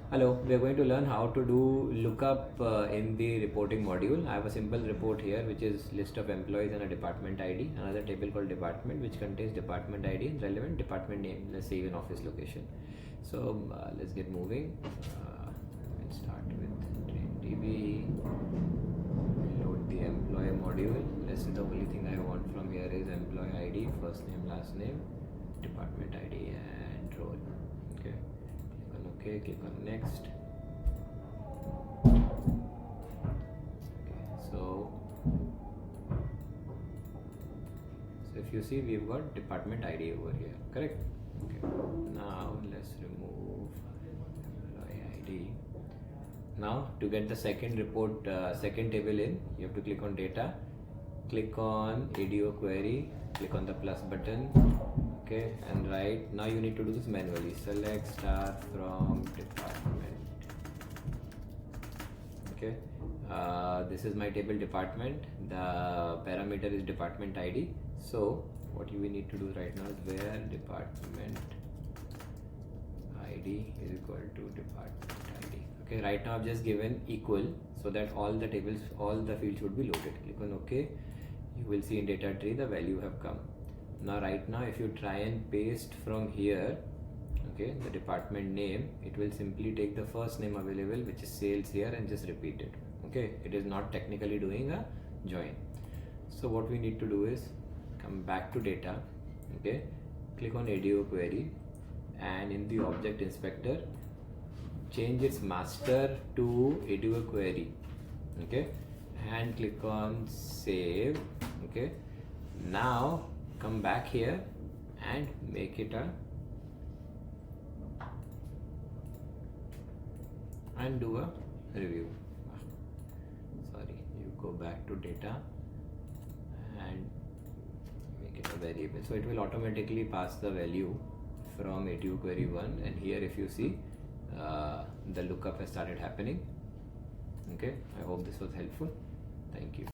Hello, we are going to learn how to do lookup in the reporting module. I have a simple report here which is list of employees and a department ID, another table called department which contains department ID and relevant department name, let's say even office location. So let's get moving. We'll start with train load the employee module. Let's say the only thing I want from here is employee ID, first name, last name, department ID and role. Okay. Okay, click on next. Okay, so if you see, we've got department ID over here, correct? Okay, now let's remove employee ID. Now to get the second report, second table in, you have to click on data, click on ADO query, click on the plus button. Okay, and right now you need to do this manually. Select star from department. Okay, this is my table department. The parameter is department ID. So what we need to do right now is where department ID is equal to department ID. Okay, right now I've just given equal so that all the tables, all the fields should be loaded. Click on OK. You will see in data tree the value have come. Now right now if you try and paste from here, okay, the department name, it will simply take the first name available which is sales here and just repeat it. Okay, it is not technically doing a join. So what we need to do is come back to data, okay, click on ADO query and in the object inspector change its master to ADO query, okay, and click on save. Okay, now come back here and make it a and do a review. Sorry, you go back to data and make it a variable, so it will automatically pass the value from ATU query 1, and here if you see the lookup has started happening. Okay, I hope this was helpful. Thank you.